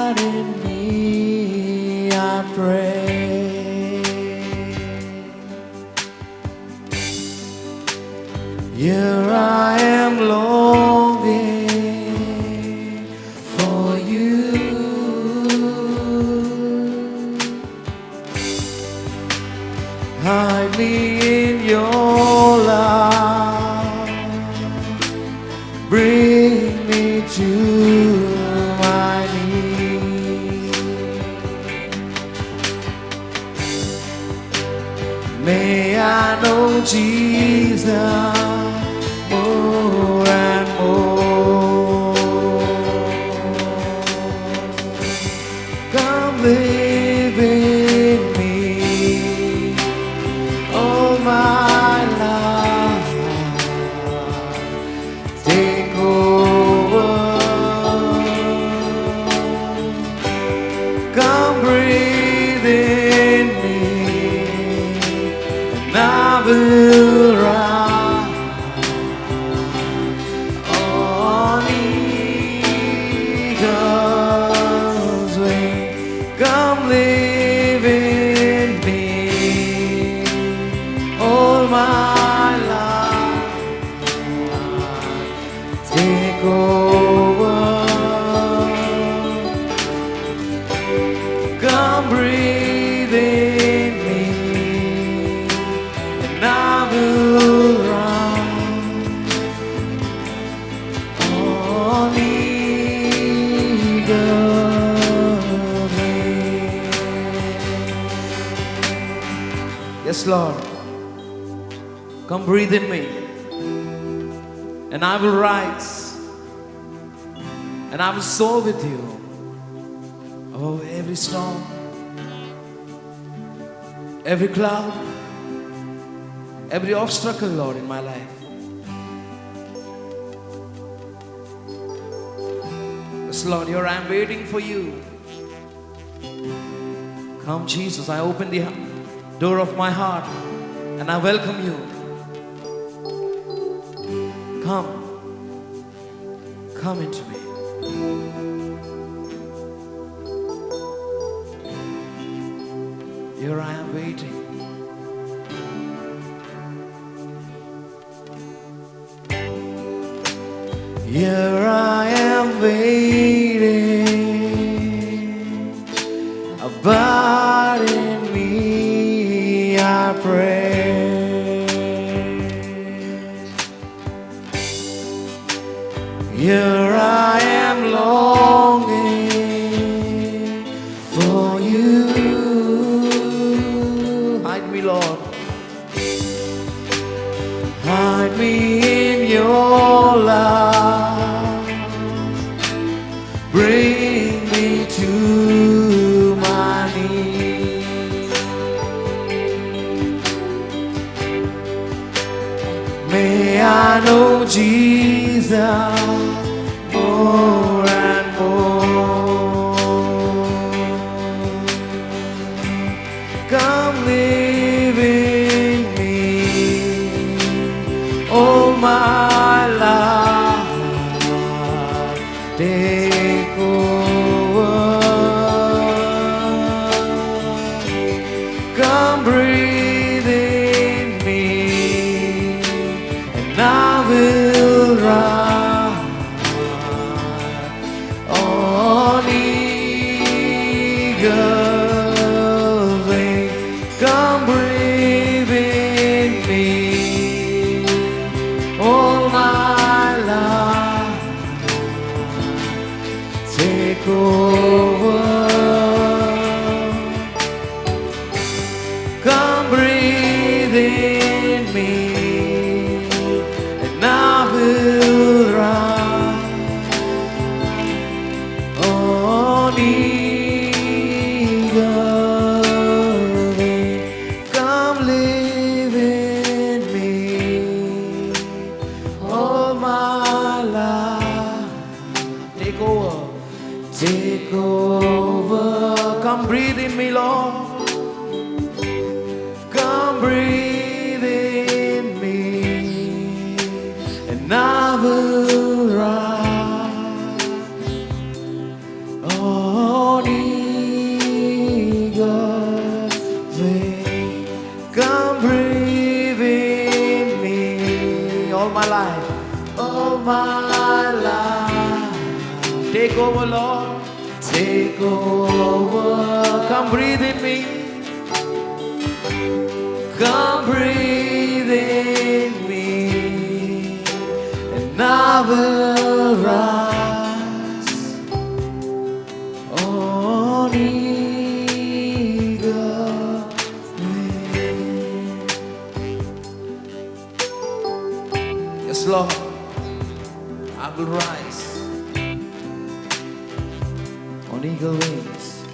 Abide in me, I pray. Here I am longing for you. Hide me in your love. Bring me to my knees. May I know Jesus more and more. Come live in me all my life. Take over. Come breathe in me, and I will rise on eagle's wing. Come live in me all my life. Take over. Come breathe in me, and I will run on eagle's wing. Yes, Lord. Come breathe in me, and I will rise, and I will soar with you above every storm, every cloud, every obstacle, Lord, in my life. Yes, Lord, here I am waiting for you. Come, Jesus, I open the door of my heart and I welcome you. Come into me. Here I am waiting. Here I am waiting. Abide in me, I pray. Here I am longing for you. Hide me, Lord. Hide me in your love. Bring me to my knees. May I know Jesus more and more. Come live in me all my life. Take over. Come breathe in me, and I will run on eagle's wing. Come breathe in me all my life. Take over. Come breathe in me, and I will run on eagle's wing. Come live in me all my life. Take over. Take over. Come breathe in me, Lord. Come breathe in me, and I will rise. Oh, Take over, Lord. Take over. Come breathe in me. Come breathe in me. And I will rise on eagle wing. Yes, Lord. I will rise on eagle wings.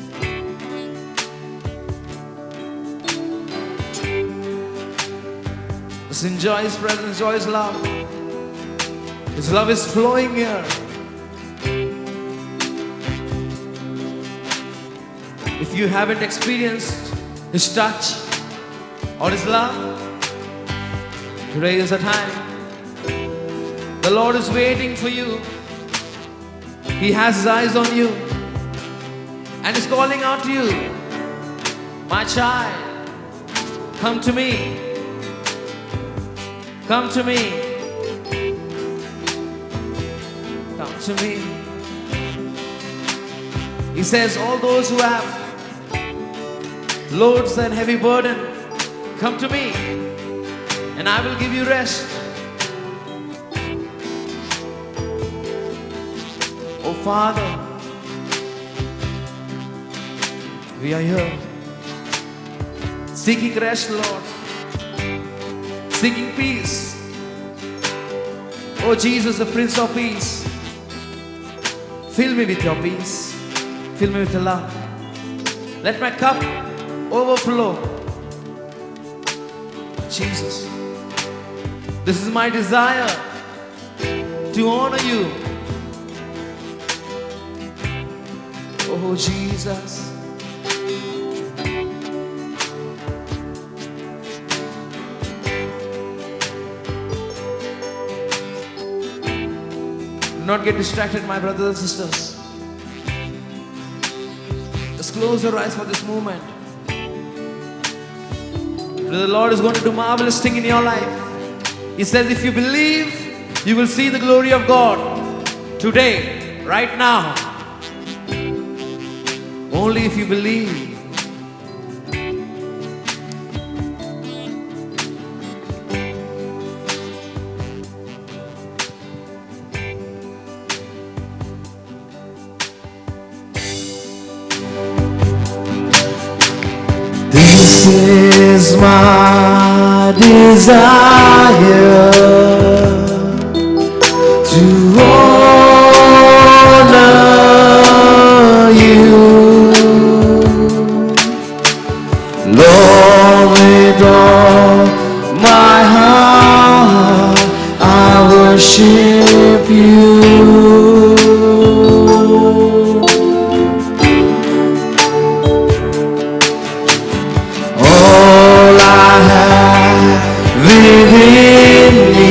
Just enjoy His presence, enjoy His love. His love is flowing here. If you haven't experienced His touch or His love, today is the time. The Lord is waiting for you. He has His eyes on you and is calling out to you. My child, come to me. Come to me. Come to me. He says, all those who have loads and heavy burden, come to me and I will give you rest. Oh Father, we are here seeking rest, Lord, seeking peace. Oh Jesus, the Prince of Peace, fill me with your peace, fill me with your love. Let my cup overflow. Jesus, this is my desire to honor you. Oh Jesus, do not get distracted, my brothers and sisters. Just close your eyes for this moment. The Lord is going to do marvelous thing in your life. He says, if you believe, you will see the glory of God today, right now. Only if you believe. This is my desire to honor you, Lord, with all my heart I worship you. All I have within me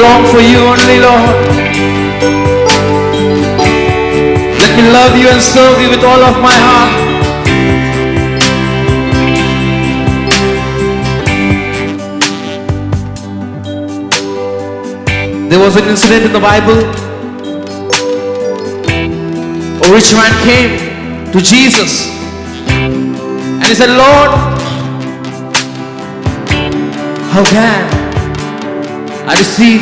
long for you only, Lord. Let me love you and serve you with all of my heart. There was an incident in the Bible. A rich man came to Jesus and he said, Lord, how can I receive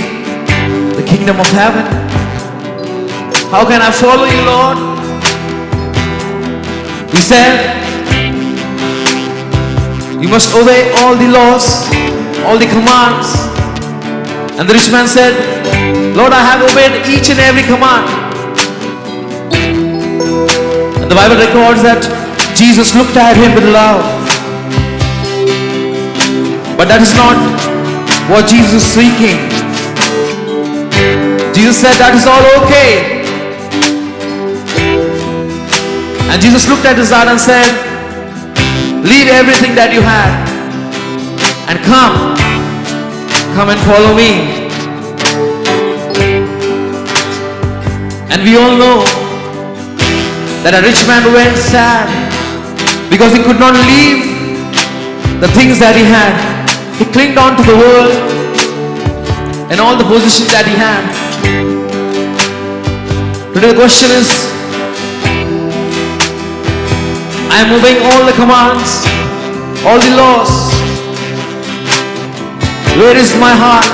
the kingdom of heaven? How can I follow you, Lord? He said, you must obey all the laws, all the commands. And the rich man said, Lord, I have obeyed each and every command. And the Bible records that Jesus looked at him with love. But that is not what Jesus is seeking. Jesus said, that is all okay. And Jesus looked at his heart and said, leave everything that you have and come and follow me. And we all know that a rich man went sad because he could not leave the things that he had. He clinged on to the world and all the positions that he had. Today the question is, I am obeying all the commands, all the laws. Where is my heart?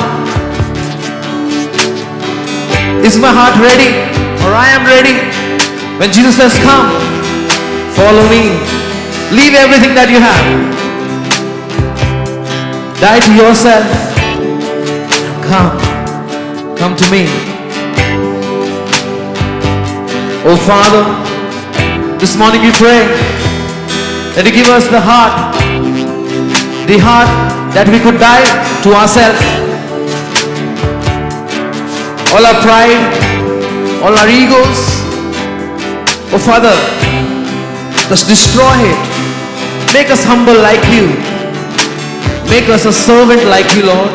Is my heart ready? Or I am ready? When Jesus says, come, follow me. Leave everything that you have. Die to yourself. Come to me. Oh Father, this morning we pray that you give us the heart that we could die to ourselves. All our pride, all our egos. Oh Father, just destroy it. Make us humble like you. Make us a servant like you, Lord.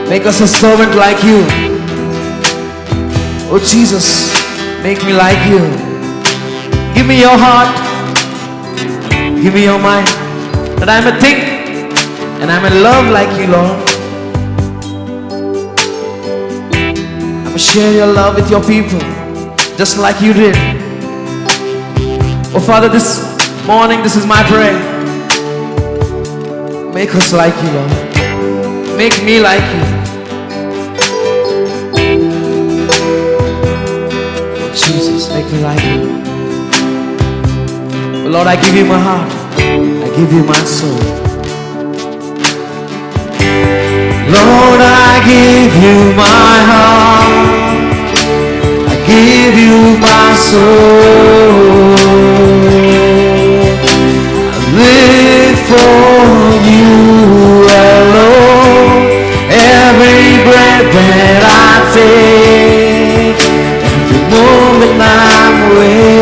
Make us a servant like you. Oh Jesus, make me like you. Give me your heart. Give me your mind. That I may think and I may love like you, Lord. I may share your love with your people just like you did. Oh Father, this morning, this is my prayer. Make us like you, Lord. Make me like you. Jesus, make me like you. Oh Lord, I give you my heart. I give you my soul. Lord, I give you my heart. I give you my soul. I live for you alone. Every breath that I take, every moment I'm awake.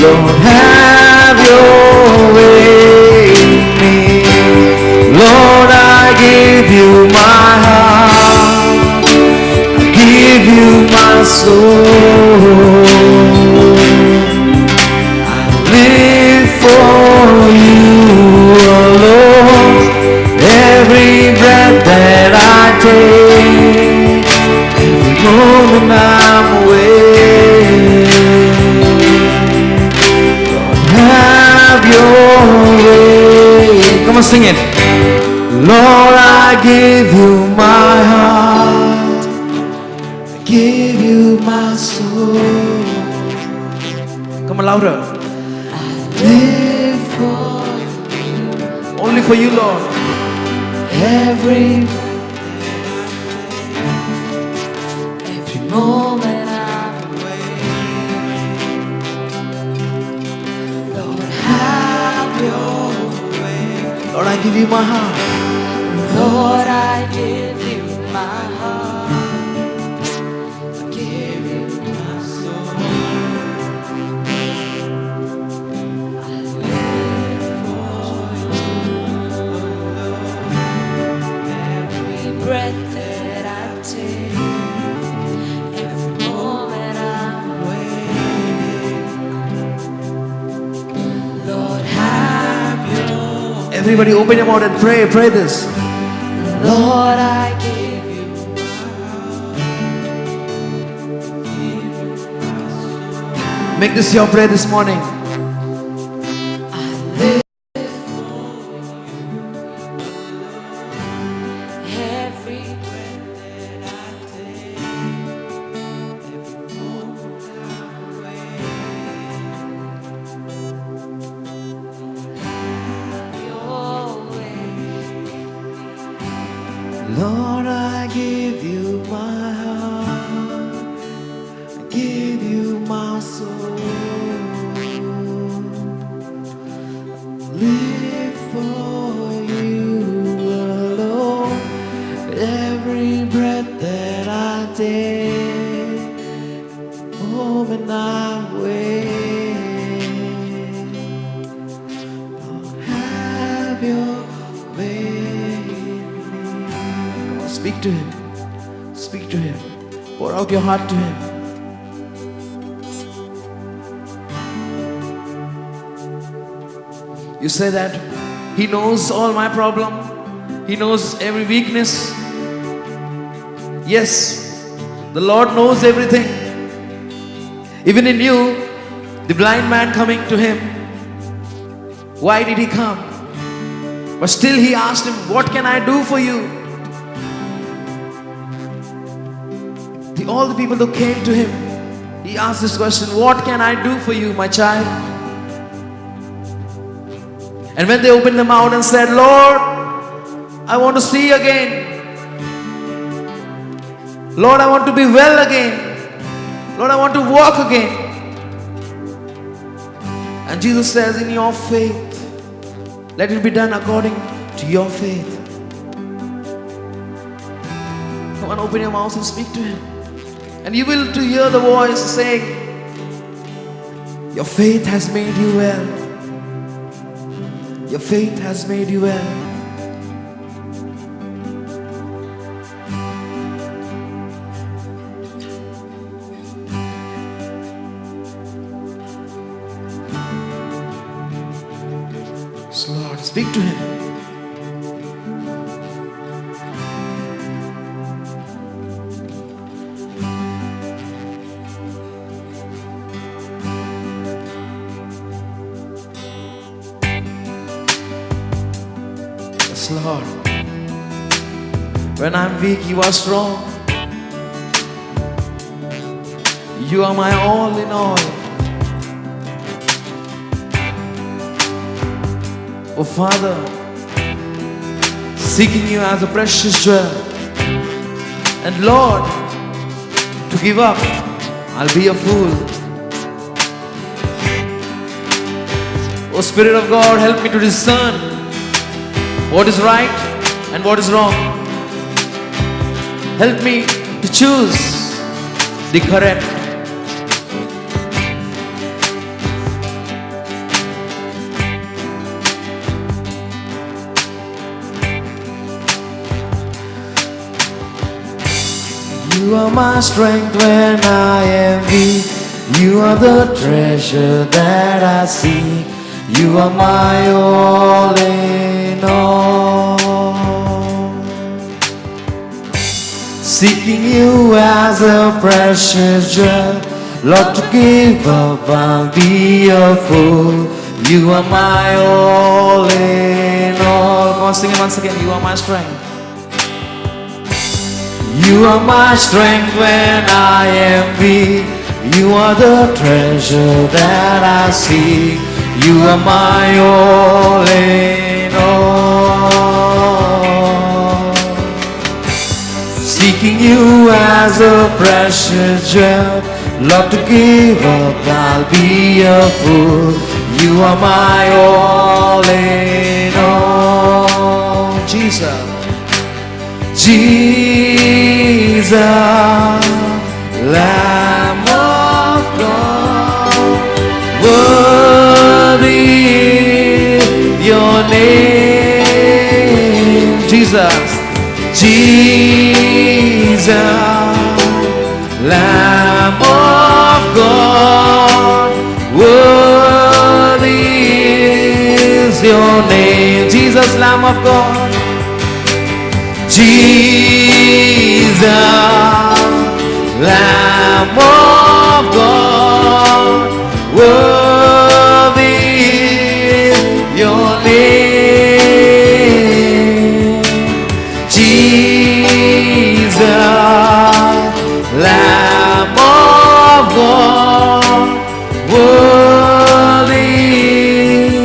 Lord, have your way in me. Lord, I give you my heart. I give you my soul. I live for you alone. Every breath that I take, every moment I'm awake. Have your way. Come on, sing it. Lord, I give you my heart. I give you my soul. Come on, louder. I live for you. Only for you, Lord. Every moment I'm awake. Lord, have your way. Lord, I give you my heart. Lord, I give you my heart. I give you my soul. I live for you. Everybody open your mouth and pray. Pray this. Lord, I give you Make this your prayer this morning. every breath that I take, every moment I'm awake. Your way. Lord, I give you my heart. I give you my soul. Live for you alone. Every breath that I take, moment I'm awake. Lord, have your way. Come on, speak to Him. Speak to Him. Pour out your heart to Him. You say that He knows all my problem. He knows every weakness. Yes, the Lord knows everything. Even He knew the blind man coming to Him. Why did he come? But still He asked him, what can I do for you? All the people who came to Him, He asked this question, what can I do for you, my child? And when they opened their mouth and said, Lord, I want to see again. Lord, I want to be well again. Lord, I want to walk again. And Jesus says, in your faith, let it be done according to your faith. Come on, open your mouth and speak to Him. And you will to hear the voice saying, your faith has made you well. Your faith has made you well. So Lord, speak to Him. Yes, Lord. When I'm weak, You are strong. You are my all in all. Oh Father, seeking You as a precious jewel. And Lord, to give up, I'll be a fool. Oh Spirit of God, help me to discern what is right and what is wrong. Help me to choose the correct. You are my strength when I am weak. You are the treasure that I seek. You are my all in all. Seeking You as a precious jewel. Lord, to give up, I'll be a fool. You are my all in all. Come on, sing it once again. You are my strength. You are my strength when I am weak. You are the treasure that I seek. You are my all in all. Seeking You as a precious gem. Love to give up, I'll be a fool. You are my all in all. Jesus. Jesus, Lamb of God, worthy is Your name. Jesus, Jesus, Lamb of God, worthy is is your name. Jesus, Lamb of God. Jesus, Lamb of God, worthy is your name. Jesus, Lamb of God, worthy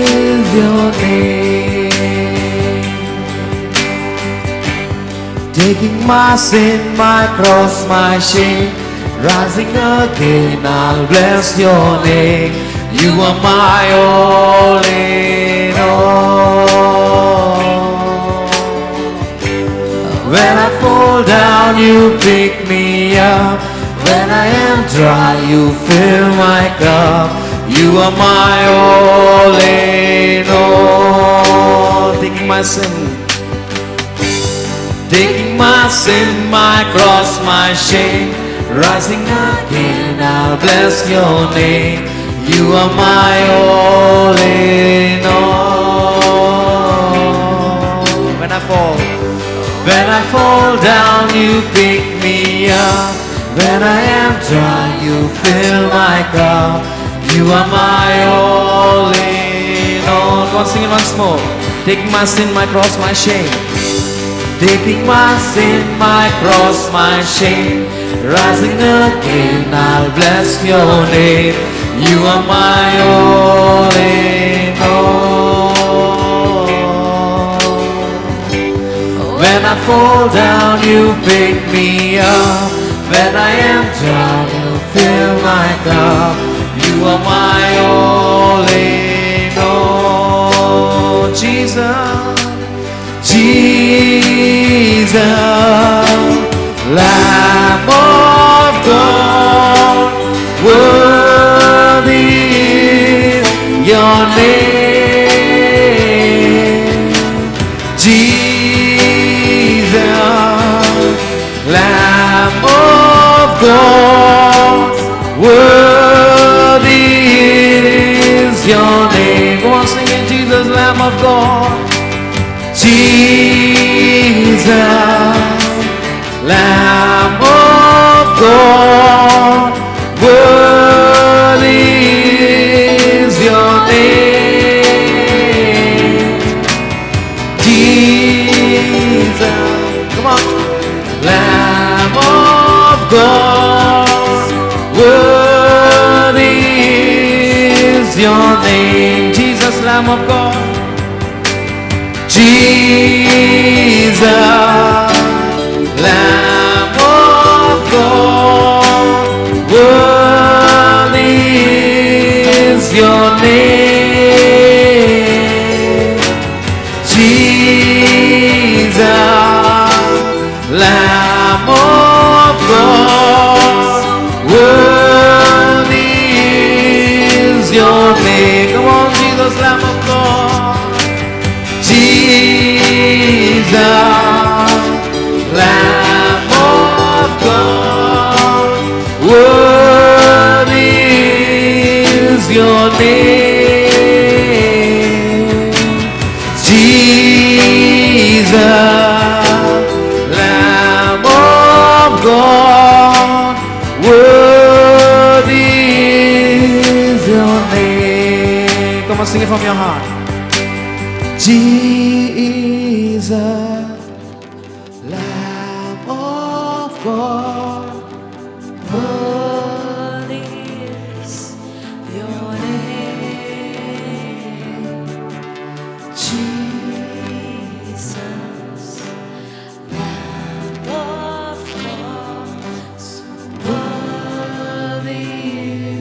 is your name. Taking my sin, my cross, my shame, rising again, I'll bless your name. You are my all in all. When I fall down, you pick me up. When I am dry, you fill my cup. You are my all in all. Taking my sin, my cross, my shame, rising again, I'll bless your name. You are my all in all. When I fall down, you pick me up. When I am dry, you fill my cup. You are my all in all. Go on, sing it once more. Taking my sin, my cross, my shame. Taking my sin, my cross, my shame, rising again, I'll bless your name. You are my all in all. When I fall down, you pick me up. When I am dry, you fill my cup. You are my all in all. Jesus, Lamb of God, worthy is your name. Jesus, Lamb of God, worthy is your name. Go on, sing it. Jesus, Lamb of God. Jesus, Lamb of God, worthy is your name. Jesus, come on. Lamb of God, worthy is your name. Jesus, Lamb of God. Jesus, Lamb of God, worthy is your name. Jesus, Lamb of God, worthy is your name. Come on, Jesus, Lamb of God. Jesus, Lamb of God, worthy is your name. Jesus, Lamb of God, worthy is your name. Come on, sing it from your heart. Jesus, Lamb of God, worthy is your name. Jesus, Lamb of God, worthy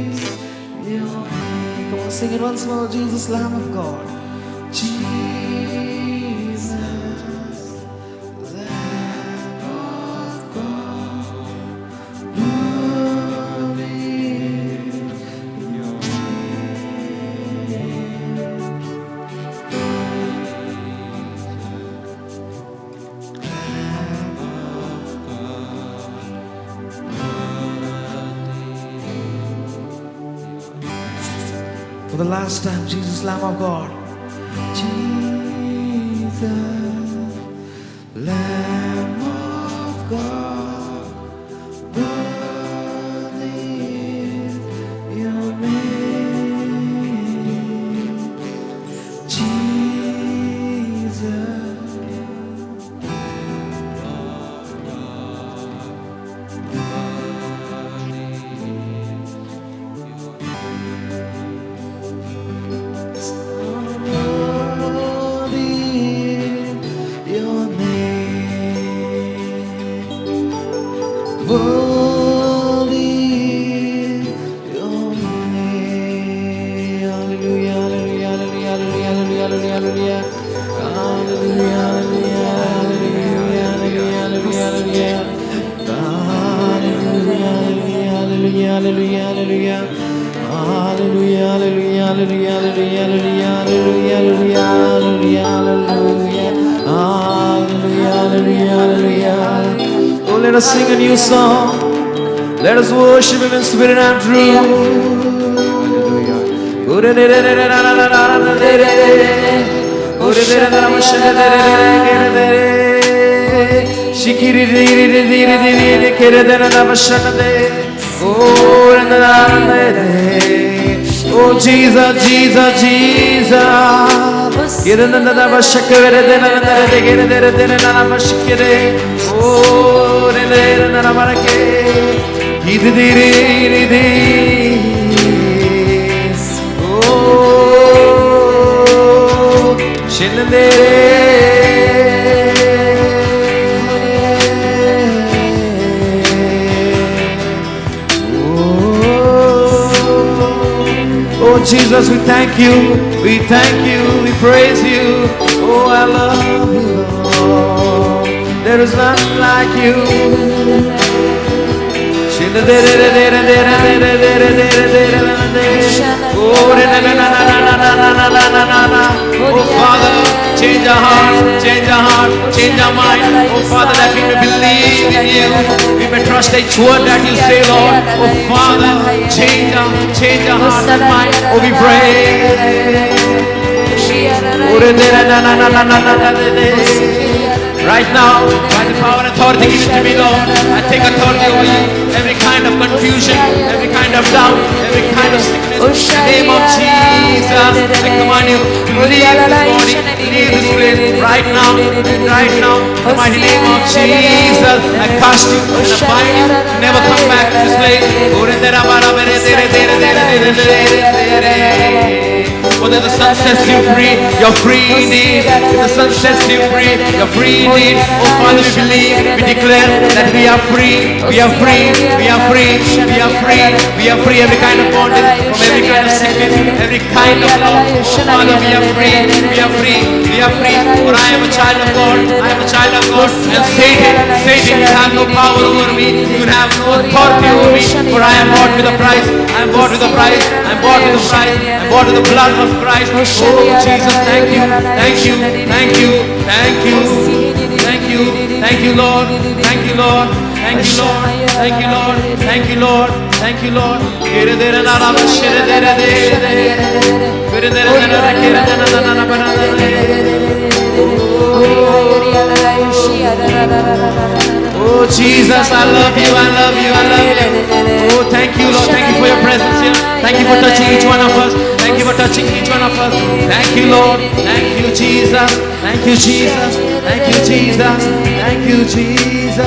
is your name. Come on, sing it once more. Jesus, Lamb of God. Jesus, Lamb of God, worthy is your For the last time, Jesus, Lamb of God. Jesus, Lamb of God, worthy is your name, Jesus. Holy is your name. Hallelujah, hallelujah, hallelujah, hallelujah, hallelujah, hallelujah, hallelujah. Oh, let us sing a new song. Let us worship Him in spirit and truth. Oh, Jesus, Jesus, Jesus. Oh Jesus, we thank you, we praise you. Oh, I love you, Lord. There is none like you. Oh Father, change our heart, change our mind. Oh Father, that we may believe in you, we may trust each word that you say, Lord. Oh Father, change our heart and mind. Oh, we pray. Right now, by the power and authority given to me, Lord, I take authority over you. Every kind of confusion, every kind of doubt, every kind of sickness, in the name of Jesus, I command you to leave this body, leave this place right now, in the mighty name of Jesus. I cast you and I bind you to never come back to this place. For the Son sets you free, you're free indeed. If the Son sets you free, you're free indeed. Oh Father, we believe, we declare that we are free, we are free, we are free, we are free, we are free. Every kind of bondage, from every kind of sickness, every kind of love. Oh Father, we are free, we are free, we are free. For I am a child of God, I am a child of God. And Satan, you have no power over me, you have no authority over me. For I am bought with a price, I am bought with a price, I am bought with a price, I am bought with the blood of Christ. Oh Jesus, thank you, thank you, thank you, thank you, thank you, thank you, Lord, thank you, Lord, thank you, Lord, thank you, Lord, thank you, Lord, thank you, Lord. Oh Jesus, I love you, I love you, I love you. Oh, thank you, Lord. Thank you for your presence here. Thank you for touching each one of us. Thank you for touching each one of us. Thank you, Lord. Thank you, Jesus. Thank you, Jesus. Thank you, Jesus. Thank you, Jesus.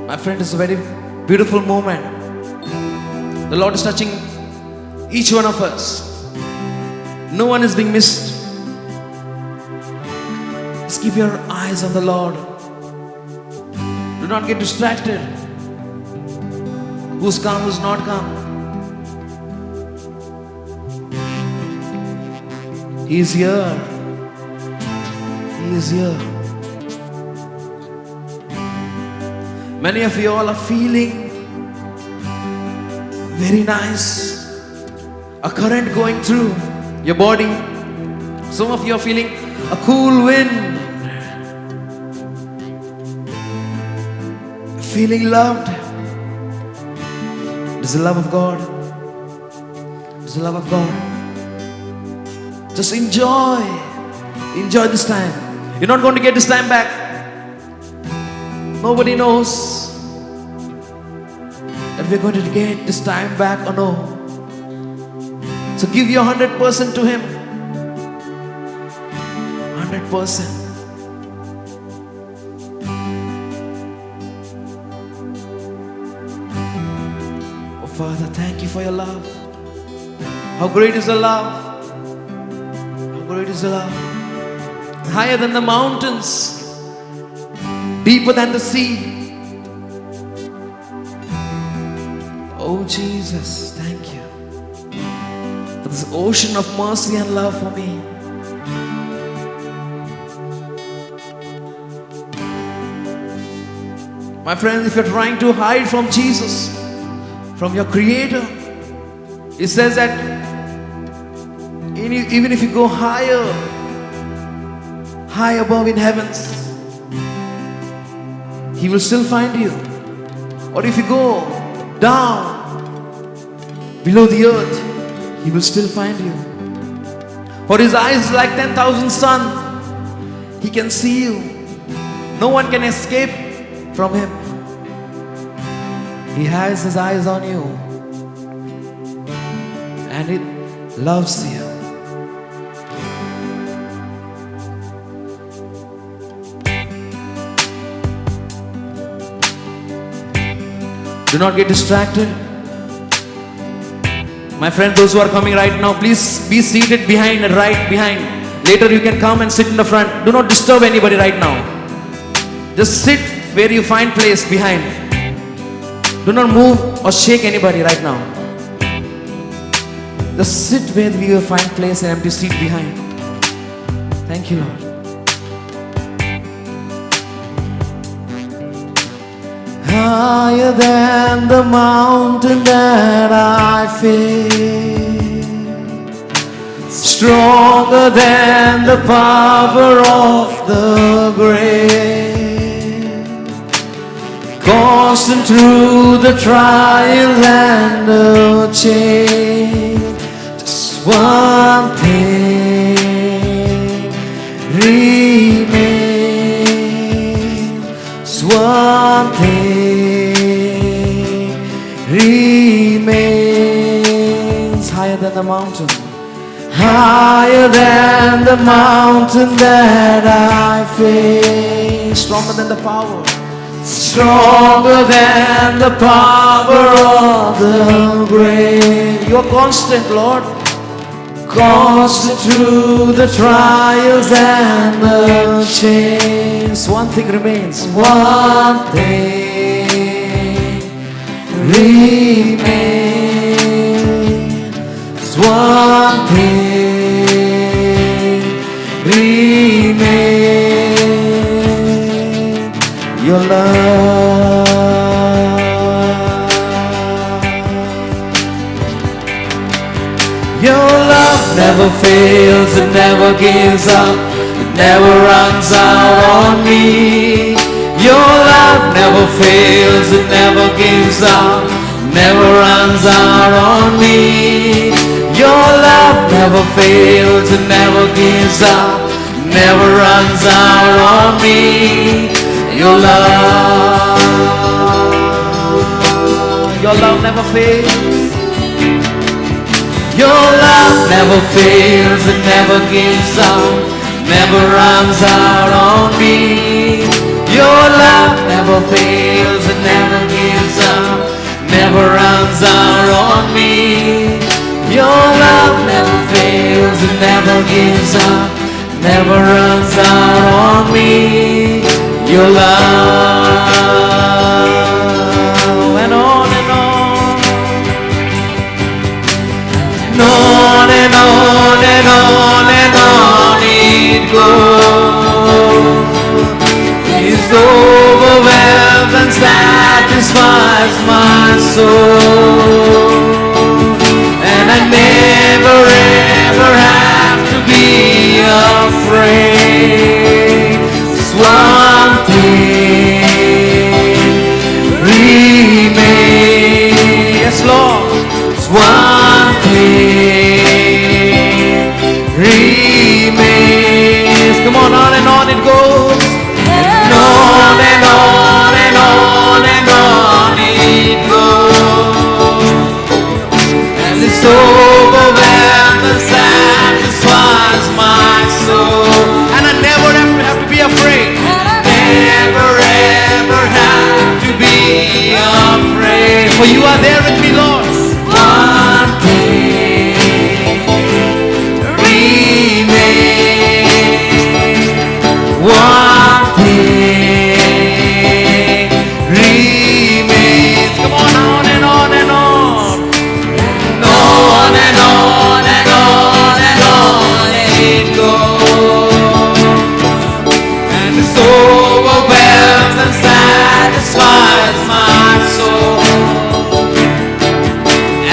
My friend, it's a very beautiful moment. The Lord is touching each one of us. No one is being missed. Just keep your eyes on the Lord. Do not get distracted. Who's come, who's not come. He is here. He is here. Many of you all are feeling very nice. A current going through your body. Some of you are feeling a cool wind. Feeling loved. It's the love of God. It's the love of God. Just enjoy. Enjoy this time. You're not going to get this time back. Nobody knows that we're going to get this time back or no. So give your 100% to Him. 100%. Oh Father, thank you for your love. How great is the love? How great is the love? Higher than the mountains, deeper than the sea. Oh Jesus, thank you for this ocean of mercy and love for me. My friends, if you're trying to hide from Jesus, from your Creator, it says that even if you go high above in heavens, He will still find you. Or if you go down below the earth, He will still find you. For His eyes is like 10,000 suns. He can see you. No one can escape from Him. He has His eyes on you, and it loves you. Do not get distracted. My friend, those who are coming right now, please be seated behind and right behind. Later you can come and sit in the front. Do not disturb anybody right now. Just sit where you find place behind. Do not move or shake anybody right now. Just sit where you find place, an empty seat behind. Thank you, Lord. Higher than the mountain that I face, stronger than the power of the grave, constant through the trial and the change. Just one thing remains. Just one thing remains. Higher than the mountain, higher than the mountain that I face, stronger than the power, stronger than the power of the grave. You are constant, Lord, constant through the trials and the chains. One thing remains. One thing remains. One thing remains. Your love. Your love never fails, it never gives up, it never runs out on me. Your love never fails, it never gives up, never runs out on me. Your love never fails, it never gives up, never runs out on me. Your love never fails. Your love never fails, it never gives up, never runs out on me. Your love never fails, it never gives up, never runs out on me. Your love never fails, it never gives up, never runs out on me. Your love, and on and on, and on and on and on and on it goes. It overwhelms and satisfies my soul, and I never ever have to be afraid. It's one thing remains. Yes, Lord. For you are there with me, Lord. One thing remains. One thing remains. Come on and on and on. And on and on and on and on it goes. And it overwhelms and satisfies my soul.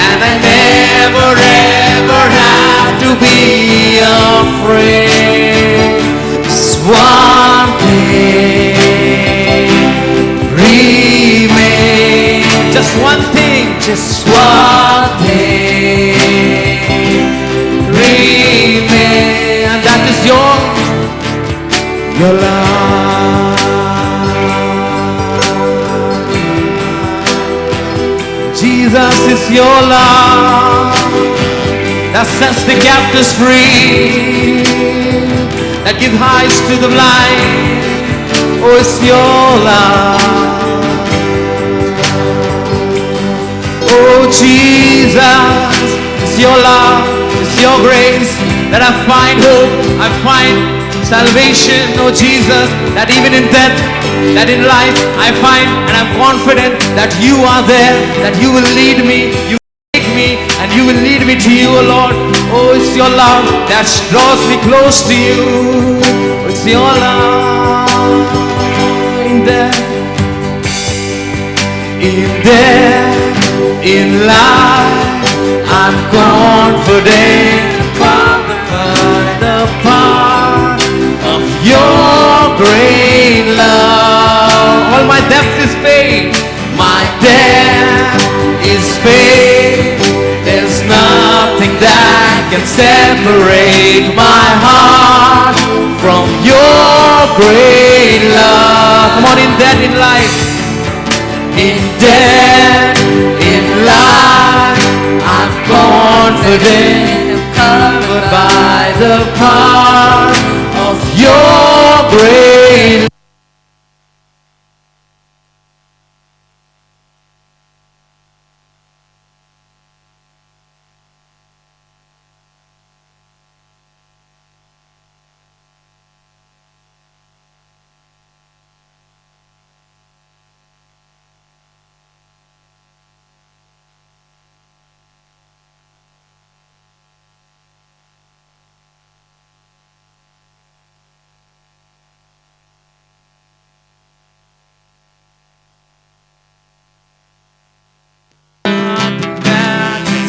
And I never ever have to be afraid. Just one thing remains. Just one thing. Just one thing remains. And that is your love. Jesus is your love that sets the captives free, that gives eyes to the blind. Oh, it's your love. Oh, Jesus, it's your love, it's your grace that I find hope, I find salvation. Oh, Jesus, that even in death, that in life I find, and I'm confident that you are there, that you will lead me, you will take me, and you will lead me to you, oh Lord. Oh, it's your love that draws me close to you. It's your love in death, in life, I'm confident, covered by the power of your great love. All my debt is paid. My debt is paid. There's nothing that can separate my heart from your great love. Come on, in debt, in life. In death, in life, I'm confident, I'm covered by the power of your great love.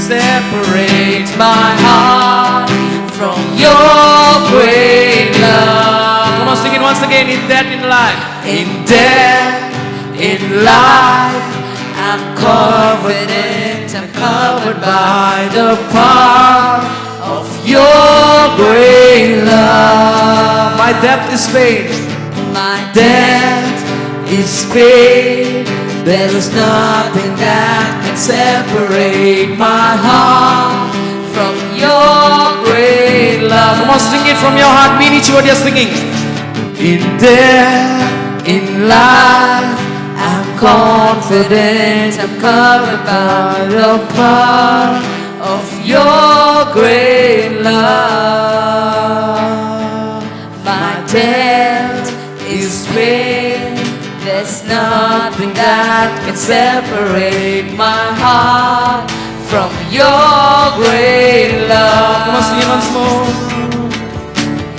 Separate my heart from your great love. Come on, sing it once again. In death, in life. In death, in life, I'm confident, I'm covered by the power of your great love. My debt is paid. My debt is paid. There is nothing that can separate my heart from your great love. Come on, sing it from your heart. Mean each word you're singing. In death, in life, I'm confident, I'm covered by the power of your great love. My debt is paid. There's nothing that can separate my heart from your great love. Come on, sing it once more.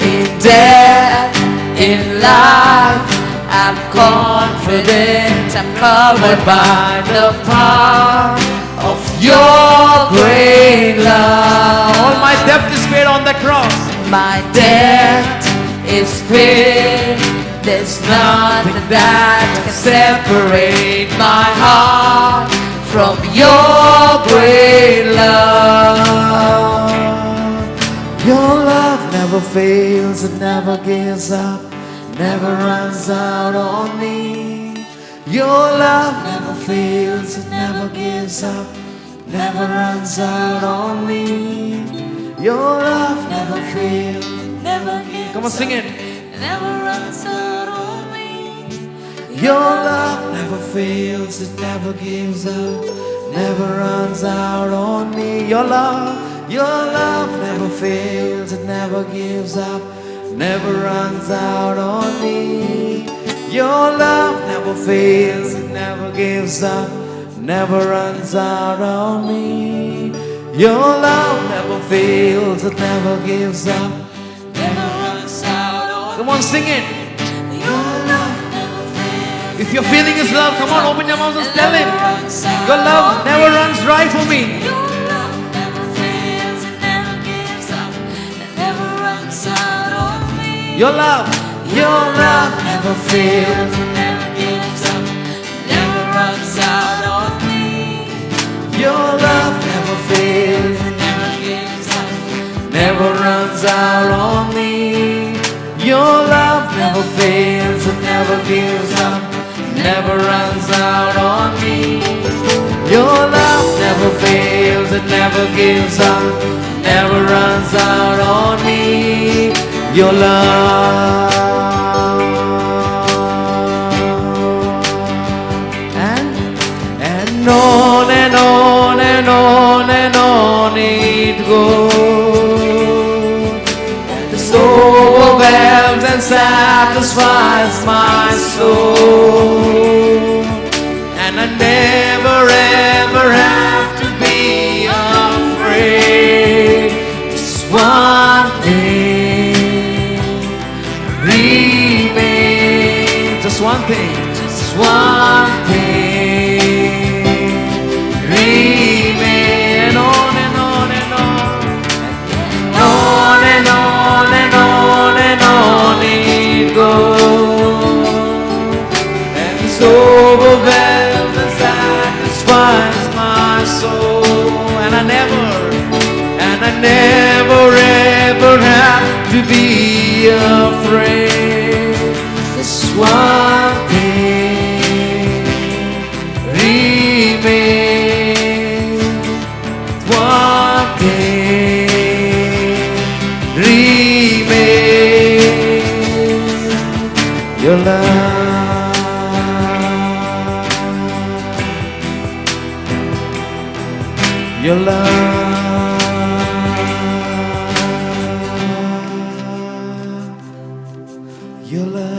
In death, in life, I'm confident, I'm covered by the power of your great love. All my debt is paid on the cross. My debt is paid. There's nothing that can separate my heart from your great love. Your love never fails, it never gives up, never runs out on me. Your love never fails, it never gives up, never runs out on me. Your love never fails, Never gives come on, sing it. never runs out on me. Your love never fails, it never gives up, never runs out on me. Your love never fails, it never gives up, never runs out on me. Your love never fails, it never gives up, never runs out on me. Your love never fails, it never gives up, never runs out on come on, sing it. Your love never fails. If you're feeling His love, come on, open your mouth and tell Him. Runs out Your love on never me. runs dry for me. Your love never fails, it never gives up, it never runs out on me. Your love never fails. It never gives up, never runs out on me. Your love never fails, It never gives up, never runs out on me. Your love never fails, it never gives up, never runs out on me. Your love never fails, it never gives up, never runs out on me. Your love. And on and on and on and on it goes. This overwhelms and satisfies my soul. And I never ever have to be afraid. Just one thing remains. Just one thing. Just one thing remains. And on and on and on. On and on and on and on it goes. And it's overwhelmed and satisfies my soul. And I never ever have to be afraid. This one thing remains. One thing remains. Your love. Your love. Your love.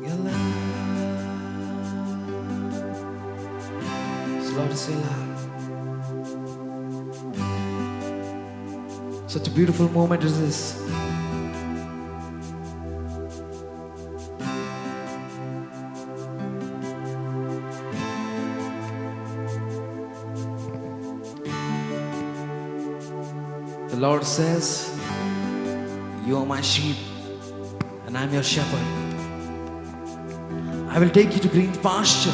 Your love. So Lord, say loud. Such a beautiful moment is this. The Lord says, you are my sheep and I'm your shepherd. I will take you to green pasture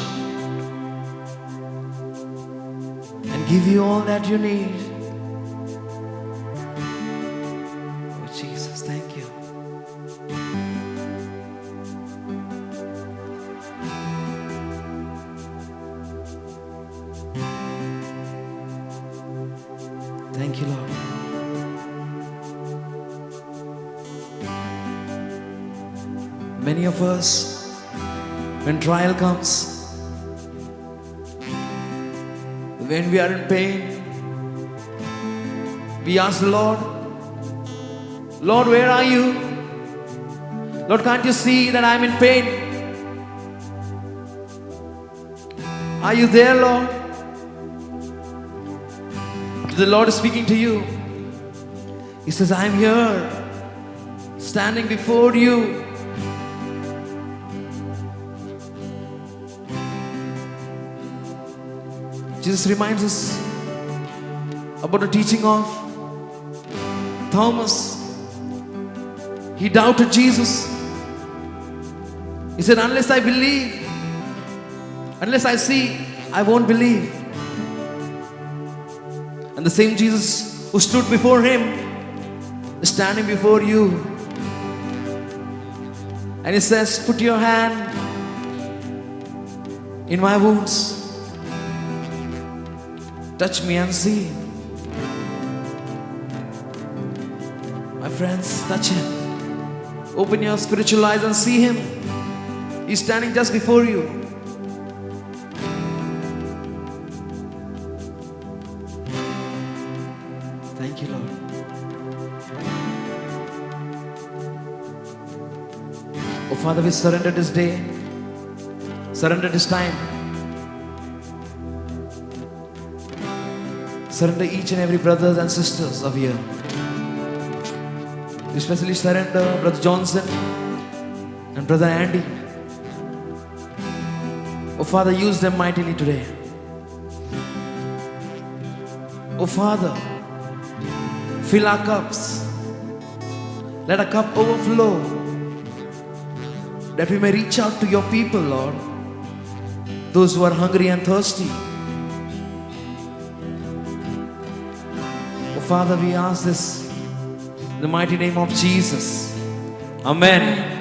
and give you all that you need. Oh Jesus, thank you. Thank you, Lord. Many of us, when trial comes, when we are in pain, we ask the Lord, Lord, where are you? Lord, can't you see that I'm in pain? Are you there, Lord? The Lord is speaking to you. He says, I'm here, standing before you. Jesus reminds us about the teaching of Thomas. He doubted Jesus. He said, unless I believe, unless I see, I won't believe. And the same Jesus who stood before him is standing before you. And he says, put your hand in my wounds. Touch me and see. My friends, touch him. Open your spiritual eyes and see him. He's standing just before you. Thank you, Lord. Oh Father, we surrender this day, surrender this time, surrender each and every brothers and sisters of here. We especially surrender Brother Johnson and Brother Andy. Oh Father, use them mightily today. Oh Father, fill our cups. Let our cup overflow, that we may reach out to your people, Lord, those who are hungry and thirsty. Oh Father, we ask this in the mighty name of Jesus. Amen.